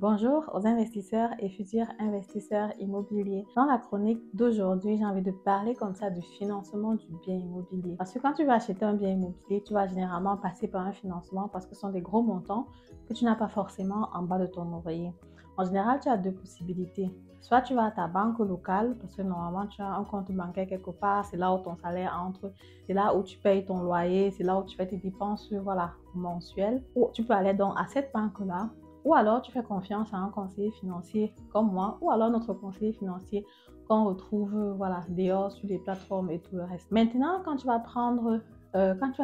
Bonjour aux investisseurs et futurs investisseurs immobiliers. Dans la chronique d'aujourd'hui, j'ai envie de parler comme ça du financement du bien immobilier. Parce que quand tu vas acheter un bien immobilier, tu vas généralement passer par un financement parce que ce sont des gros montants que tu n'as pas forcément en bas de ton oreiller. En général, tu as deux possibilités. Soit tu vas à ta banque locale, parce que normalement tu as un compte bancaire quelque part, c'est là où ton salaire entre, c'est là où tu payes ton loyer, c'est là où tu fais tes dépenses mensuelles. Ou tu peux aller donc à cette banque-là. Ou alors, tu fais confiance à un conseiller financier comme moi, ou alors notre conseiller financier qu'on retrouve dehors sur les plateformes et tout le reste. Maintenant, quand tu vas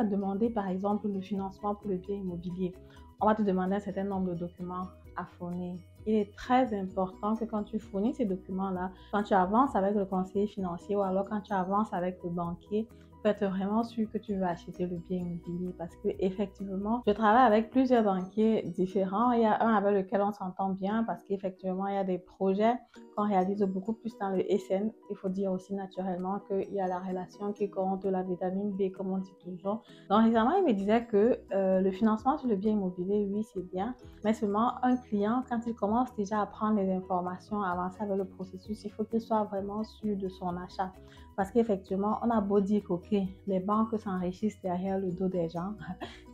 demander par exemple le financement pour le bien immobilier, on va te demander un certain nombre de documents à fournir. Il est très important que quand tu fournis ces documents-là, quand tu avances avec le conseiller financier ou alors quand tu avances avec le banquier, faut être vraiment sûr que tu veux acheter le bien immobilier parce que effectivement, je travaille avec plusieurs banquiers différents. Il y a un avec lequel on s'entend bien parce qu'effectivement, il y a des projets qu'on réalise beaucoup plus dans le SN. Il faut dire aussi naturellement qu'il y a la relation qui compte, la vitamine B, comme on dit toujours. Donc récemment, il me disait que le financement sur le bien immobilier, oui, c'est bien, mais seulement un client, quand il commence déjà à prendre les informations, à avancer avec le processus, il faut qu'il soit vraiment sûr de son achat. Parce qu'effectivement, on a beau dire que les banques s'enrichissent derrière le dos des gens,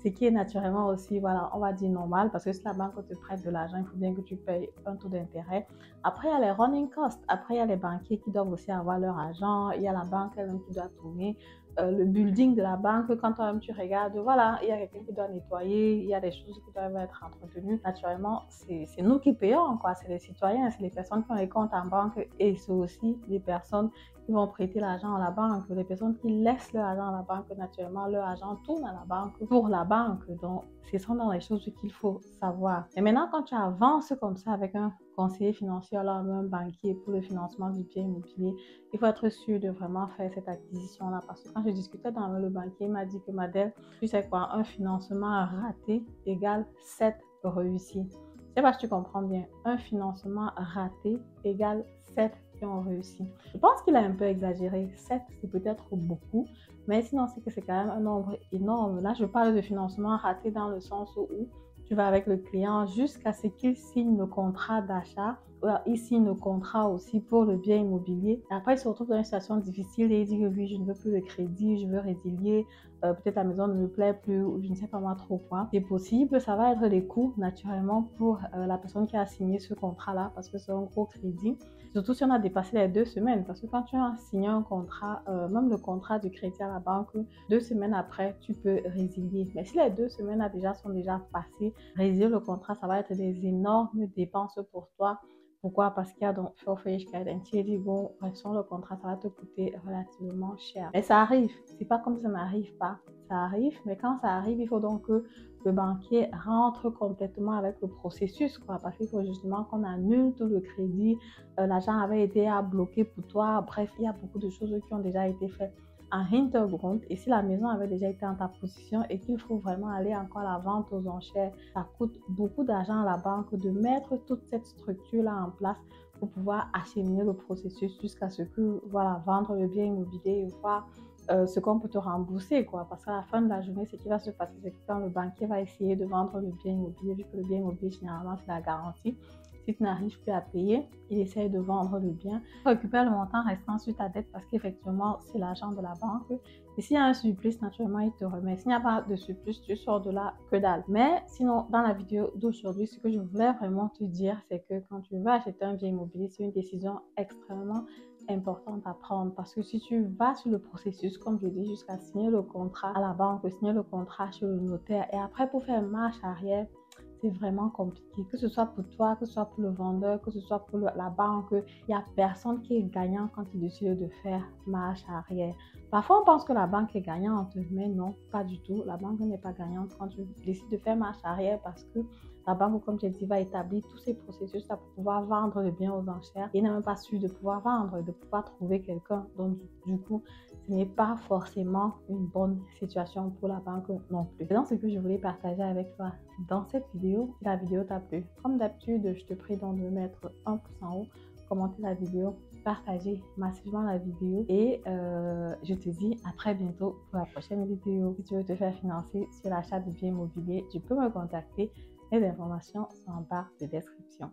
ce qui est naturellement aussi, on va dire normal, parce que si la banque te prête de l'argent, il faut bien que tu payes un taux d'intérêt. Après, il y a les running costs. Après, il y a les banquiers qui doivent aussi avoir leur argent. Il y a la banque elle-même qui doit tourner. Le building de la banque, quand toi-même tu regardes, il y a quelqu'un qui doit nettoyer, il y a des choses qui doivent être entretenues. Naturellement, c'est nous qui payons, quoi. C'est les citoyens, c'est les personnes qui ont les comptes en banque et c'est aussi les personnes qui vont prêter l'argent à la banque, les personnes qui laissent leur argent à la banque, naturellement, leur argent tourne à la banque pour la banque. Donc, ce sont dans les choses qu'il faut savoir. Et maintenant, quand tu avances comme ça avec un conseiller financier, alors un banquier pour le financement du bien immobilier, il faut être sûr de vraiment faire cette acquisition-là. Parce que quand je discutais avec le banquier, il m'a dit que Madeleine, tu sais quoi, un financement raté égale 7 réussis. Je ne sais pas si tu comprends bien. Un financement raté égale 7 qui ont réussi. Je pense qu'il a un peu exagéré. 7, c'est peut-être beaucoup, mais sinon, c'est que c'est quand même un nombre énorme. Là, je parle de financement raté dans le sens où tu vas avec le client jusqu'à ce qu'il signe le contrat d'achat. Il signe le contrat aussi pour le bien immobilier. Et après, il se retrouve dans une situation difficile et il dit que oui, je ne veux plus le crédit, je veux résilier. Peut-être la maison ne me plaît plus ou je ne sais pas moi trop quoi. C'est possible, ça va être des coûts naturellement pour la personne qui a signé ce contrat-là parce que c'est un gros crédit. Surtout si on a dépassé les 2 semaines parce que quand tu as signé un contrat, même le contrat du crédit à la banque, 2 semaines après, tu peux résilier. Mais si les 2 semaines sont déjà passées, résilier le contrat, ça va être des énormes dépenses pour toi. Pourquoi? Parce qu'il y a donc le contrat, ça va te coûter relativement cher. Mais ça arrive. C'est pas comme ça n'arrive pas. Ça arrive, mais quand ça arrive, il faut donc que le banquier rentre complètement avec le processus, quoi, parce qu'il faut justement qu'on annule tout le crédit. L'argent avait été bloqué pour toi. Bref, il y a beaucoup de choses qui ont déjà été faites en hintergrund. Et si la maison avait déjà été en ta position et qu'il faut vraiment aller encore à la vente aux enchères, ça coûte beaucoup d'argent à la banque de mettre toute cette structure-là en place pour pouvoir acheminer le processus jusqu'à ce que, vendre le bien immobilier et voir ce qu'on peut te rembourser, quoi. Parce qu'à la fin de la journée, ce qui va se passer, c'est que quand le banquier va essayer de vendre le bien immobilier, vu que le bien immobilier, généralement, c'est la garantie. Si tu n'arrives plus à payer, il essaye de vendre le bien, récupère le montant restant sur ta dette parce qu'effectivement, c'est l'argent de la banque. Et s'il y a un surplus, naturellement, il te remet. S'il n'y a pas de surplus, tu sors de là que dalle. Mais sinon, dans la vidéo d'aujourd'hui, ce que je voulais vraiment te dire, c'est que quand tu vas acheter un bien immobilier, c'est une décision extrêmement importante à prendre parce que si tu vas sur le processus, comme je dis, jusqu'à signer le contrat à la banque, signer le contrat chez le notaire et après pour faire marche arrière, c'est vraiment compliqué, que ce soit pour toi, que ce soit pour le vendeur, que ce soit pour la banque. Il n'y a personne qui est gagnant quand il décide de faire marche arrière. Parfois, on pense que la banque est gagnante, mais non, pas du tout. La banque n'est pas gagnante quand tu décides de faire marche arrière parce que la banque, comme j'ai dit, va établir tous ces processus pour pouvoir vendre le bien aux enchères. Il n'est même pas sûr de pouvoir vendre, de pouvoir trouver quelqu'un. Donc, du coup, ce n'est pas forcément une bonne situation pour la banque non plus. Et donc, ce que je voulais partager avec toi dans cette vidéo, si la vidéo t'a plu, comme d'habitude, je te prie donc de mettre un pouce en haut, commenter la vidéo, partager massivement la vidéo et je te dis à très bientôt pour la prochaine vidéo. Si tu veux te faire financer sur l'achat de biens immobiliers, tu peux me contacter. Les informations sont en barre de description.